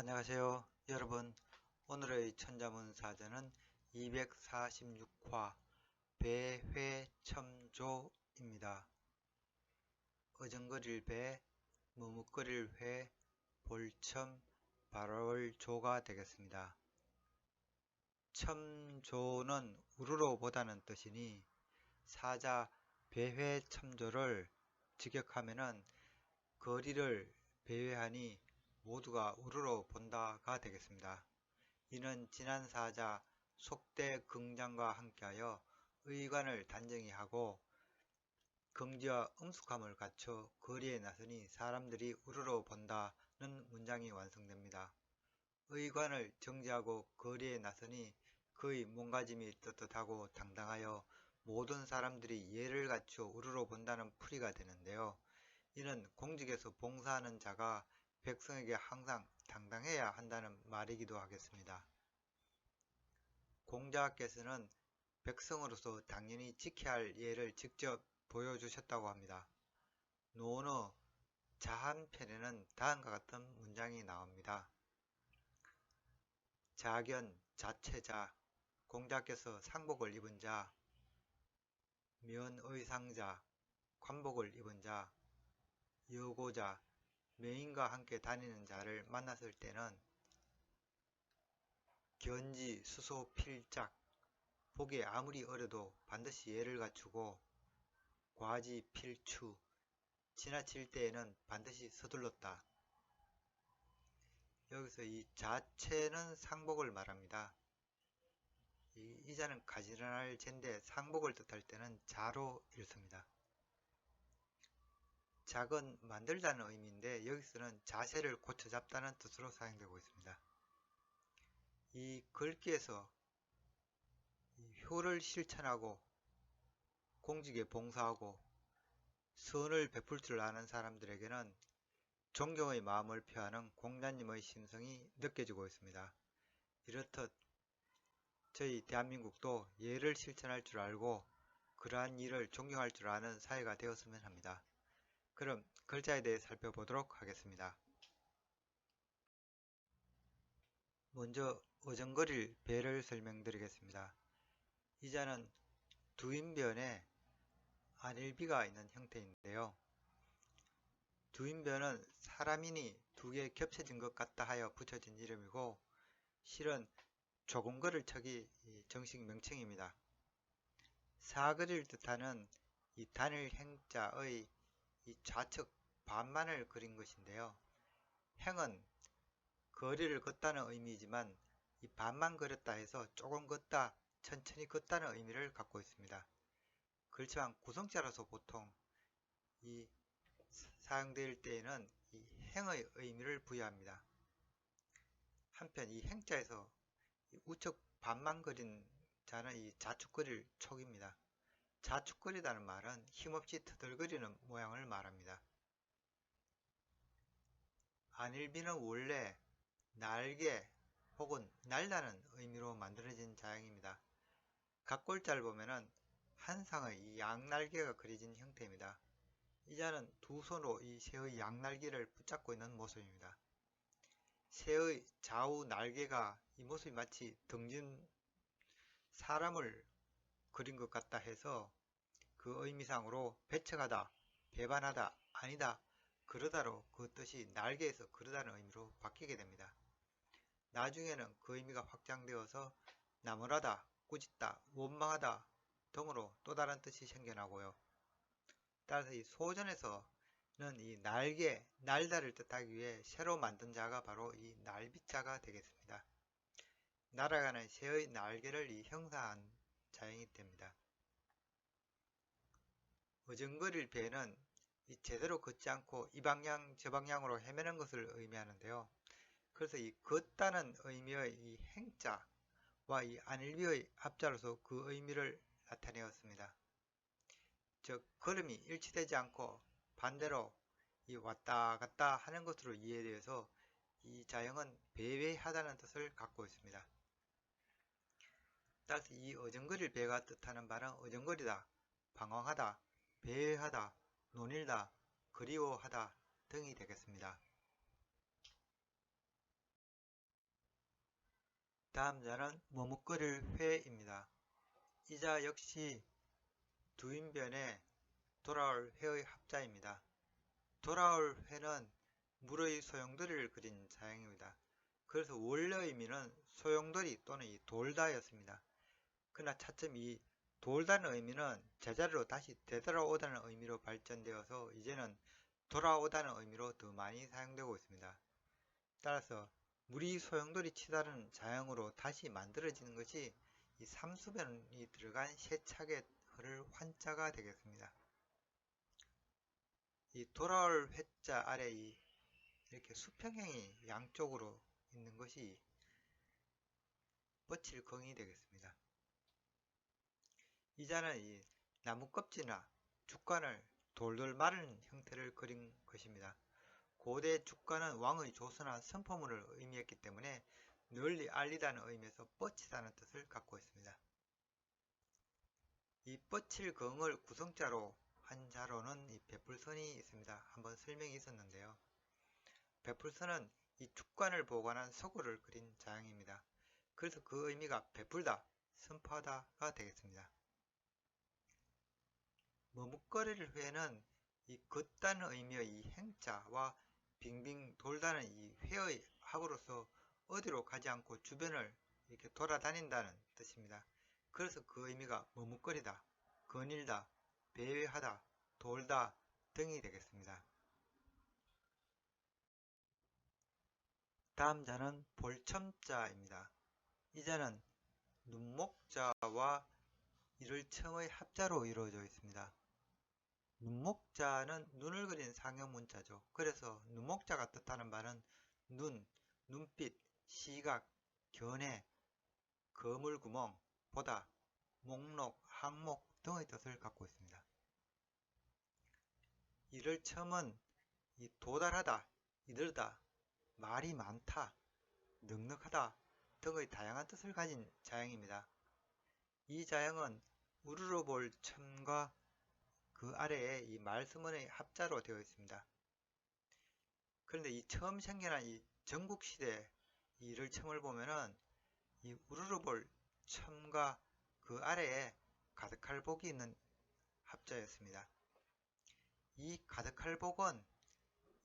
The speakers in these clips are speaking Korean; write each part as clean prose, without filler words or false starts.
안녕하세요 여러분. 오늘의 천자문 사전은 246화 배회첨조입니다. 어정거릴 배, 머뭇거릴 회, 볼첨, 발올 조가 되겠습니다. 첨조는 우르르 보다는 뜻이니 사자 배회첨조를 직역하면은 거리를 배회하니 모두가 우러러 본다가 되겠습니다. 이는 지난 사자 속대 긍장과 함께하여 의관을 단정히 하고 긍지와 엄숙함을 갖춰 거리에 나서니 사람들이 우러러 본다는 문장이 완성됩니다. 의관을 정지하고 거리에 나서니 그의 몸가짐이 떳떳하고 당당하여 모든 사람들이 예를 갖추어 우러러 본다는 풀이가 되는데요. 이는 공직에서 봉사하는 자가 백성에게 항상 당당해야 한다는 말이기도 하겠습니다. 공자께서는 백성으로서 당연히 지켜야 할 예를 직접 보여주셨다고 합니다. 논어 자한편에는 다음과 같은 문장이 나옵니다. 자견, 자체자, 공자께서 상복을 입은 자, 면의상자, 관복을 입은 자, 여고자, 매인과 함께 다니는 자를 만났을 때는 견지, 수소, 필작, 보기에 아무리 어려도 반드시 예를 갖추고 과지, 필추, 지나칠 때에는 반드시 서둘렀다. 여기서 이 자체는 상복을 말합니다. 이 자는 가지런할 젠데 상복을 뜻할 때는 자로 읽습니다. 작은 만들다는 의미인데 여기서는 자세를 고쳐 잡다는 뜻으로 사용되고 있습니다. 이 글귀에서 효를 실천하고 공직에 봉사하고 선을 베풀 줄 아는 사람들에게는 존경의 마음을 표하는 공자님의 심성이 느껴지고 있습니다. 이렇듯 저희 대한민국도 예를 실천할 줄 알고 그러한 일을 존경할 줄 아는 사회가 되었으면 합니다. 그럼 글자에 대해 살펴보도록 하겠습니다. 먼저 어정거릴 배를 설명드리겠습니다. 이 자는 두인변에 안일비가 있는 형태인데요. 두인변은 사람인이 두 개 겹쳐진 것 같다 하여 붙여진 이름이고 실은 조금거릴 척이 정식 명칭입니다. 사거리를 뜻하는 이 단일 행자의 이 좌측 반만을 그린 것인데요. 행은 거리를 걷다는 의미이지만 이 반만 걸었다 해서 조금 걷다, 천천히 걷다는 의미를 갖고 있습니다. 그렇지만 구성자로서 보통 이 사용될 때에는 이 행의 의미를 부여합니다. 한편 이 행자에서 우측 반만 그린 자는 이 자축거릴 촉입니다. 자축거리다는 말은 힘없이 터덜거리는 모양을 말합니다. 안일비는 원래 날개 혹은 날다는 의미로 만들어진 자형입니다. 각 골자를 보면은 한 상의 이 양날개가 그려진 형태입니다. 이 자는 두 손으로 이 새의 양날개를 붙잡고 있는 모습입니다. 새의 좌우 날개가 이 모습이 마치 등진 사람을 그린 것 같다 해서 그 의미상으로 배척하다, 배반하다, 아니다, 그러다로 그 뜻이 날개에서 그러다는 의미로 바뀌게 됩니다. 나중에는 그 의미가 확장되어서 나무라다, 꾸짖다, 원망하다 등으로 또 다른 뜻이 생겨나고요. 따라서 이 소전에서는 이 날개, 날다를 뜻하기 위해 새로 만든 자가 바로 이 날비자가 되겠습니다. 날아가는 새의 날개를 이 형상한 자형이 됩니다. 어정거릴 배는 제대로 걷지 않고 이 방향 저 방향으로 헤매는 것을 의미하는데요. 그래서 이 걷다는 의미의 이 행자와 이 안일비의 합자로서 그 의미를 나타내었습니다. 즉 걸음이 일치되지 않고 반대로 이 왔다 갔다 하는 것으로 이해되어서 이 자형은 배회하다는 뜻을 갖고 있습니다. 따라서 이 어정거릴 배가 뜻하는 바는 어정거리다, 방황하다, 배회하다, 논일다, 그리워하다 등이 되겠습니다. 다음 자는 머뭇거릴 회입니다. 이 자 역시 두인변에 돌아올 회의 합자입니다. 돌아올 회는 물의 소용돌이를 그린 자형입니다. 그래서 원래 의미는 소용돌이 또는 이 돌다였습니다. 그러나 차츰 이 돌다는 의미는 제자리로 다시 되돌아오다는 의미로 발전되어서 이제는 돌아오다는 의미로 더 많이 사용되고 있습니다. 따라서 물이 소용돌이 치다는 자형으로 다시 만들어지는 것이 이 삼수변이 들어간 세차게 흐를 환자가 되겠습니다. 이 돌아올 회자 아래 이렇게 수평형이 양쪽으로 있는 것이 뻗칠경이 되겠습니다. 이 자는 이 나무 껍질이나 죽간을 돌돌 마른 형태를 그린 것입니다. 고대 죽간은 왕의 조서나 선포물을 의미했기 때문에 널리 알리다는 의미에서 뻗치다는 뜻을 갖고 있습니다. 이 뻗칠경을 구성자로 한 자로는 이 베풀선이 있습니다. 한번 설명이 있었는데요. 베풀선은 이 죽간을 보관한 서구를 그린 자형입니다. 그래서 그 의미가 베풀다, 선포하다가 되겠습니다. 머뭇거릴 회는 이 걷다는 의미의 이 행자와 빙빙 돌다는 이 회의 합으로서 어디로 가지 않고 주변을 이렇게 돌아다닌다는 뜻입니다. 그래서 그 의미가 머뭇거리다, 거닐다, 배회하다, 돌다 등이 되겠습니다. 다음 자는 볼첨자입니다. 이 자는 눈목자와 이를첨의 합자로 이루어져 있습니다. 눈목자는 눈을 그린 상형문자죠. 그래서 눈목자가 뜻하는 바는 눈, 눈빛, 시각, 견해, 거물구멍, 보다, 목록, 항목 등의 뜻을 갖고 있습니다. 이를첨은 이 도달하다, 이르다, 말이 많다, 넉넉하다 등의 다양한 뜻을 가진 자형입니다. 이 자형은 우르르볼 첨과 그 아래에 이 말씀원의 합자로 되어 있습니다. 그런데 이 처음 생겨난 이 전국시대 이를 첨을 보면은 이 우르르볼 첨과 그 아래에 가득할 복이 있는 합자였습니다. 이 가득할 복은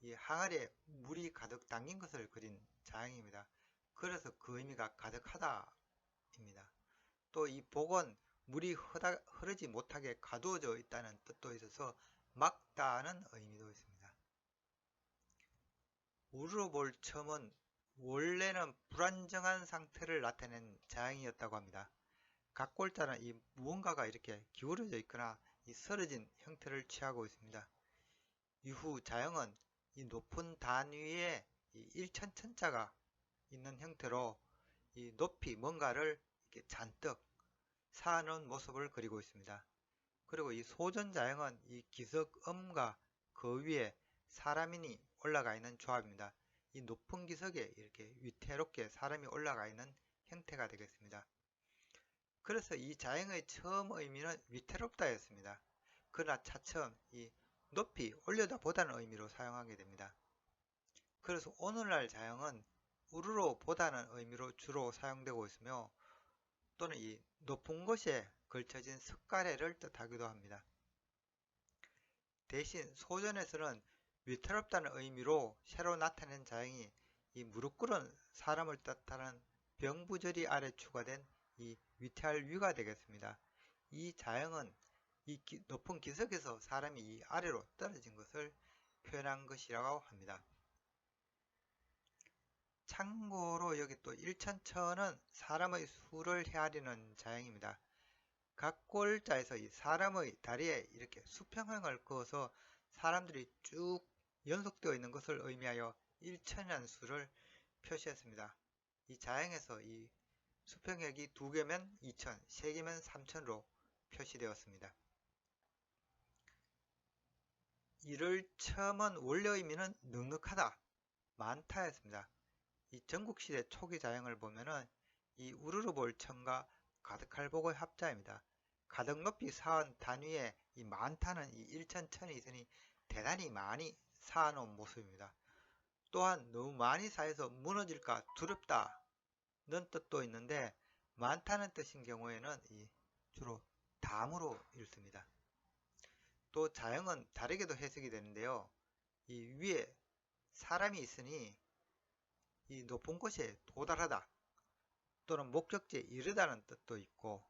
이 항아리에 물이 가득 담긴 것을 그린 자형입니다. 그래서 그 의미가 가득하다입니다. 또 이 복은 물이 흐르지 못하게 가두어져 있다는 뜻도 있어서 막다는 의미도 있습니다. 우르르볼첨은 원래는 불안정한 상태를 나타낸 자형이었다고 합니다. 각골자는 이 무언가가 이렇게 기울어져 있거나 이 쓰러진 형태를 취하고 있습니다. 이후 자형은 이 높은 단 위에 이 일천천자가 있는 형태로 이 높이 뭔가를 이렇게 잔뜩 쌓아놓은 모습을 그리고 있습니다. 그리고 이 소전자형은 이 기석음과 그 위에 사람인이 올라가 있는 조합입니다. 이 높은 기석에 이렇게 위태롭게 사람이 올라가 있는 형태가 되겠습니다. 그래서 이 자형의 처음 의미는 위태롭다였습니다. 그러나 차츰 이 높이 올려다 보다는 의미로 사용하게 됩니다. 그래서 오늘날 자형은 우르르 보다는 의미로 주로 사용되고 있으며 또는 이 높은 곳에 걸쳐진 석가래를 뜻하기도 합니다. 대신 소전에서는 위태롭다는 의미로 새로 나타낸 자형이 이 무릎 꿇은 사람을 뜻하는 병부절이 아래 추가된 이 위태할 위가 되겠습니다. 이 자형은 이 높은 기석에서 사람이 이 아래로 떨어진 것을 표현한 것이라고 합니다. 참고로 여기 또 일천천은 사람의 수를 헤아리는 자형입니다. 각골자에서 이 사람의 다리에 이렇게 수평형을 그어서 사람들이 쭉 연속되어 있는 것을 의미하여 일천이라는 수를 표시했습니다. 이 자형에서 이 수평역이 2개면 2천, 3개면 3천으로 표시되었습니다. 이를 처음은 원래 의미는 넉넉하다, 많다였습니다. 이 전국시대 초기 자형을 보면은 이 우르르볼첨과 가득할 복의 합자입니다. 가득 높이 쌓은 단위에 이 많다는 이 일천천이 있으니 대단히 많이 쌓아놓은 모습입니다. 또한 너무 많이 쌓여서 무너질까 두렵다 뜻도 있는데 많다는 뜻인 경우에는 주로 담으로 읽습니다. 또 자형은 다르게도 해석이 되는데요. 이 위에 사람이 있으니 이 높은 곳에 도달하다 또는 목적지에 이르다는 뜻도 있고,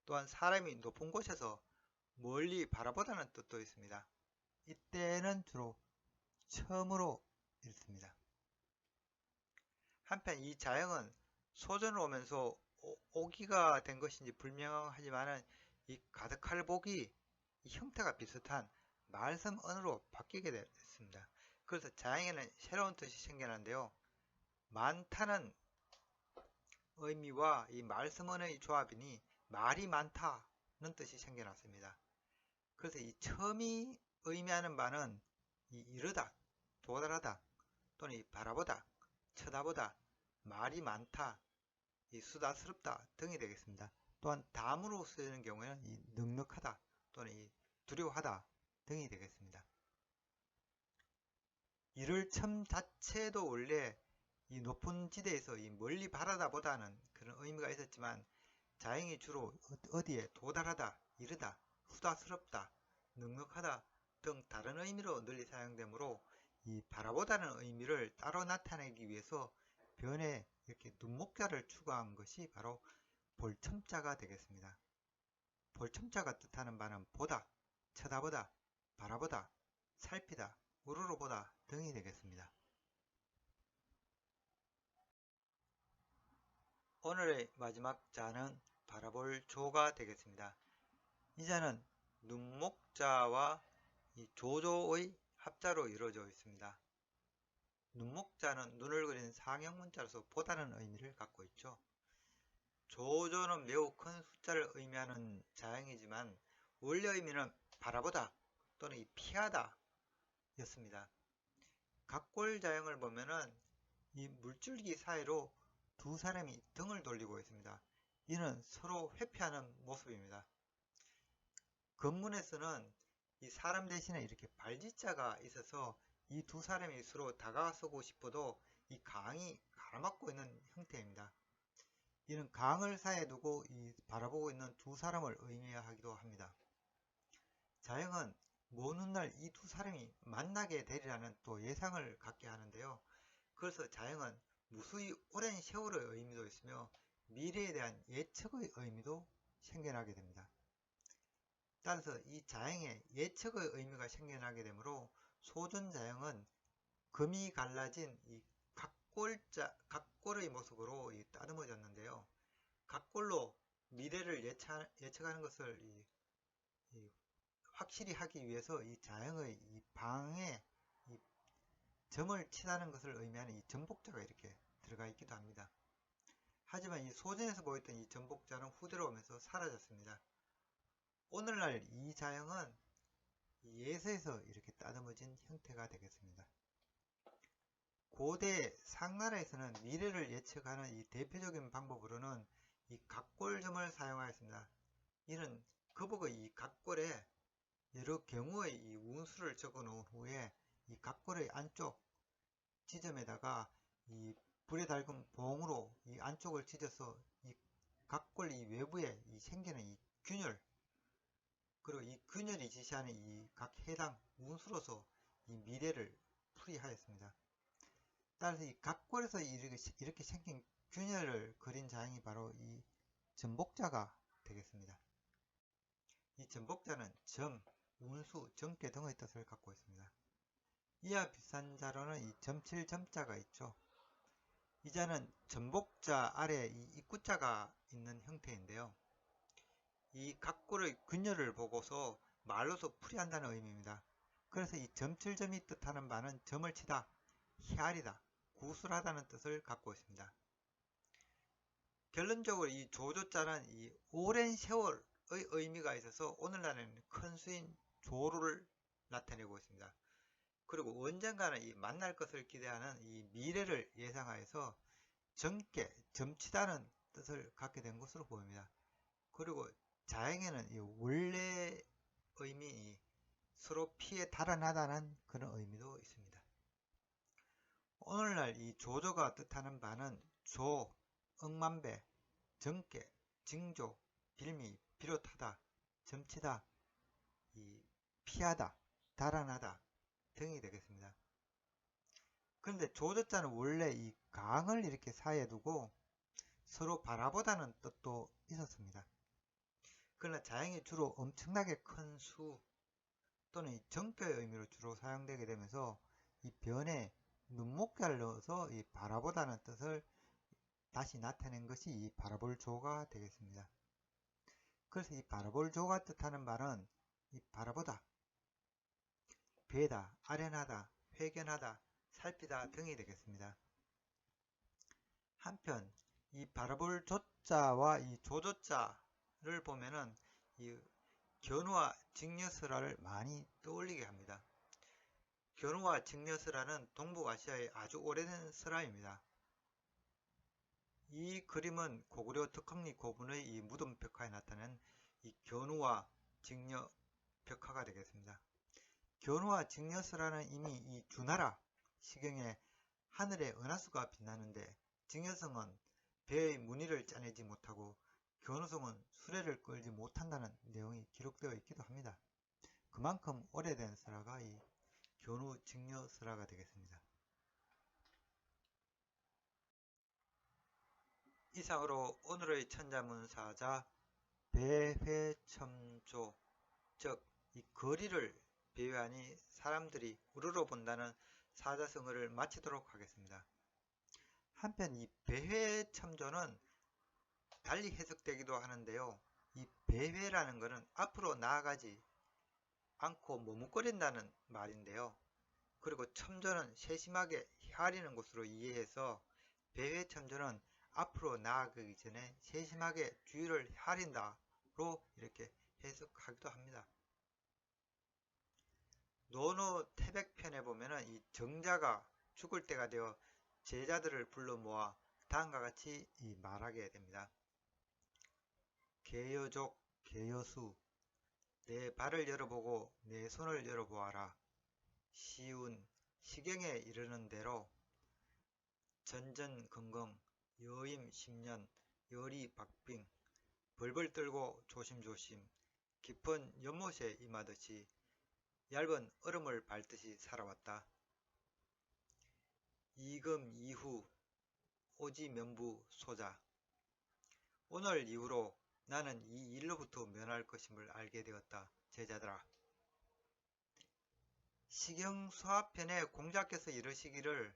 또한 사람이 높은 곳에서 멀리 바라보다는 뜻도 있습니다. 이때는 주로 처음으로 읽습니다. 한편 이 자형은 소전을 오면서 오기가 된 것인지 불명하지만은 이 가득할 복이 이 형태가 비슷한 말씀 언어로 바뀌게 됐습니다. 그래서 자형에는 새로운 뜻이 생겨나는데요. 많다는 의미와 이 말씀 언어의 조합이니 말이 많다는 뜻이 생겨났습니다. 그래서 이 처음이 의미하는 바는 이 이르다, 도달하다, 또는 이 바라보다, 쳐다보다, 말이 많다, 이 수다스럽다 등이 되겠습니다. 또한 담으로 쓰이는 경우에는 이 넉넉하다 또는 이 두려워하다 등이 되겠습니다. 이를 첨 자체도 원래 이 높은 지대에서 이 멀리 바라다보다는 그런 의미가 있었지만 자형이 주로 어디에 도달하다, 이르다, 수다스럽다, 넉넉하다 등 다른 의미로 널리 사용되므로 이 바라보다는 의미를 따로 나타내기 위해서 변에 이렇게 눈목자를 추가한 것이 바로 볼첨자가 되겠습니다. 볼첨자가 뜻하는 바는 보다, 쳐다보다, 바라보다, 살피다, 우러러보다 등이 되겠습니다. 오늘의 마지막 자는 바라볼 조가 되겠습니다. 이 자는 눈목자와 이 조조의 합자로 이루어져 있습니다. 눈목자는 눈을 그리는 상형문자로서 보다는 의미를 갖고 있죠. 조조는 매우 큰 숫자를 의미하는 자형이지만 원래 의미는 바라보다 또는 이 피하다 였습니다. 각골자형을 보면은 이 물줄기 사이로 두 사람이 등을 돌리고 있습니다. 이는 서로 회피하는 모습입니다. 건문에서는 이 사람 대신에 이렇게 발짓자가 있어서 이 두 사람이 서로 다가서고 싶어도 이 강이 가로막고 있는 형태입니다. 이는 강을 사이에 두고 이 바라보고 있는 두 사람을 의미하기도 합니다. 자형은 먼 훗날 이 두 사람이 만나게 되리라는 또 예상을 갖게 하는데요. 그래서 자형은 무수히 오랜 세월의 의미도 있으며 미래에 대한 예측의 의미도 생겨나게 됩니다. 따라서 이 자형에 예측의 의미가 생겨나게 되므로 소전자형은 금이 갈라진 이 각골의 모습으로 따듬어졌는데요. 각골로 미래를 예측하는 것을 확실히 하기 위해서 이 자형의 이 방에 이 점을 치다는 것을 의미하는 이 전복자가 이렇게 들어가 있기도 합니다. 하지만 이 소전에서 보였던 이 전복자는 후대로 오면서 사라졌습니다. 오늘날 이 자형은 예서에서 이렇게 따듬어진 형태가 되겠습니다. 고대 상나라에서는 미래를 예측하는 이 대표적인 방법으로는 이 각골점을 사용하였습니다. 이는 거북의 이 각골에 여러 경우의 이 운수를 적어 놓은 후에 이 각골의 안쪽 지점에다가 이 불에 달군 봉으로 이 안쪽을 찢어서 이 각골 이 외부에 이 생기는 이 균열, 그리고 이 균열이 지시하는 이 각 해당 운수로서 이 미래를 풀이하였습니다. 따라서 이 각골에서 이렇게 생긴 균열을 그린 자형이 바로 이 전복자가 되겠습니다. 이 전복자는 점, 운수, 정계 등의 뜻을 갖고 있습니다. 이와 비슷한 자로는 이 점칠점자가 있죠. 이 자는 전복자 아래 이 입구자가 있는 형태인데요. 이 각골의 균열을 보고서 말로서 풀이한다는 의미입니다. 그래서 이 점칠점이 뜻하는 바는 점을 치다, 희알이다, 구술하다는 뜻을 갖고 있습니다. 결론적으로 이 조조자는 이 오랜 세월의 의미가 있어서 오늘날에는 큰 수인 조로를 나타내고 있습니다. 그리고 언젠가는 이 만날 것을 기대하는 이 미래를 예상하여서 젊게 점치다는 뜻을 갖게 된 것으로 보입니다. 그리고 자형에는 이 원래 의미 서로 피해 달아나다는 그런 의미도 있습니다. 오늘날 이 조조가 뜻하는 바는 조, 억만배, 정계, 징조, 빌미, 비롯하다, 점치다, 피하다, 달아나다 등이 되겠습니다. 그런데 조조자는 원래 이 강을 이렇게 사이에 두고 서로 바라보다는 뜻도 있었습니다. 그러나 자양이 주로 엄청나게 큰 수 또는 정교의 의미로 주로 사용되게 되면서 이 변에 눈목자를 넣어서 이 바라보다는 뜻을 다시 나타낸 것이 이 바라볼 조가 되겠습니다. 그래서 이 바라볼 조가 뜻하는 말은 이 바라보다, 배다, 아련하다, 회견하다, 살피다 등이 되겠습니다. 한편 이 바라볼 조자와 이 조조자를 보면은 이 견우와 직녀설화를 많이 떠올리게 합니다. 견우와 직녀설화는 동북아시아의 아주 오래된 설화입니다. 이 그림은 고구려 덕흥리 고분의 이 무덤 벽화에 나타낸 이 견우와 직녀 벽화가 되겠습니다. 견우와 직녀설화는 이미 이 주나라 시경에 하늘의 은하수가 빛나는데 직녀성은 배의 무늬를 짜내지 못하고 견우성은 수레를 끌지 못한다는 내용이 기록되어 있기도 합니다. 그만큼 오래된 설화가 이 견우 직녀 설화가 되겠습니다. 이상으로 오늘의 천자문사자 배회첨조, 즉 이 거리를 배회하니 사람들이 우러러 본다는 사자성어를 마치도록 하겠습니다. 한편 이 배회첨조는 달리 해석되기도 하는데요. 이 배회라는 것은 앞으로 나아가지 않고 머뭇거린다는 말인데요. 그리고 첨조는 세심하게 헤아리는 것으로 이해해서 배회첨조는 앞으로 나아가기 전에 세심하게 주위를 헤아린다로 이렇게 해석하기도 합니다. 논어 태백편에 보면은 이 정자가 죽을 때가 되어 제자들을 불러 모아 다음과 같이 말하게 됩니다. 개여족, 개여수, 내 발을 열어보고 내 손을 열어보아라. 시운, 시경에 이르는 대로 전전긍긍, 여임 10년, 열이 박빙, 벌벌 떨고 조심조심, 깊은 연못에 임하듯이 얇은 얼음을 밟듯이 살아왔다. 이금 이후 오지면부 소자. 오늘 이후로 나는 이 일로부터 면할 것임을 알게 되었다. 제자들아. 시경수화편에 공자께서 이러시기를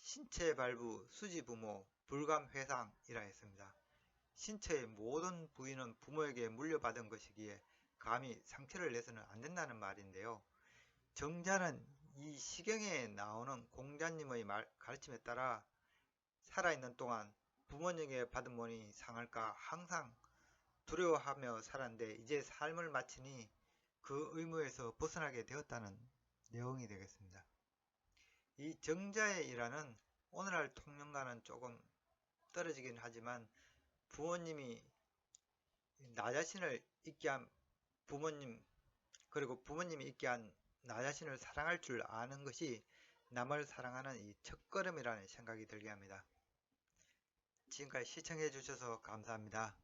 신체 발부 수지부모 불감회상이라 했습니다. 신체의 모든 부위는 부모에게 물려받은 것이기에 감히 상처를 내서는 안 된다는 말인데요. 정자는 이 시경에 나오는 공자님의 가르침에 따라 살아있는 동안 부모님에게 받은 mon이 상할까 항상 두려워하며 살았는데 이제 삶을 마치니 그 의무에서 벗어나게 되었다는 내용이 되겠습니다. 이 정자의 일화는 오늘날 통념과는 조금 떨어지긴 하지만 부모님이 나 자신을 있게 한 부모님 그리고 부모님이 있게 한 나 자신을 사랑할 줄 아는 것이 남을 사랑하는 이 첫걸음이라는 생각이 들게 합니다. 지금까지 시청해 주셔서 감사합니다.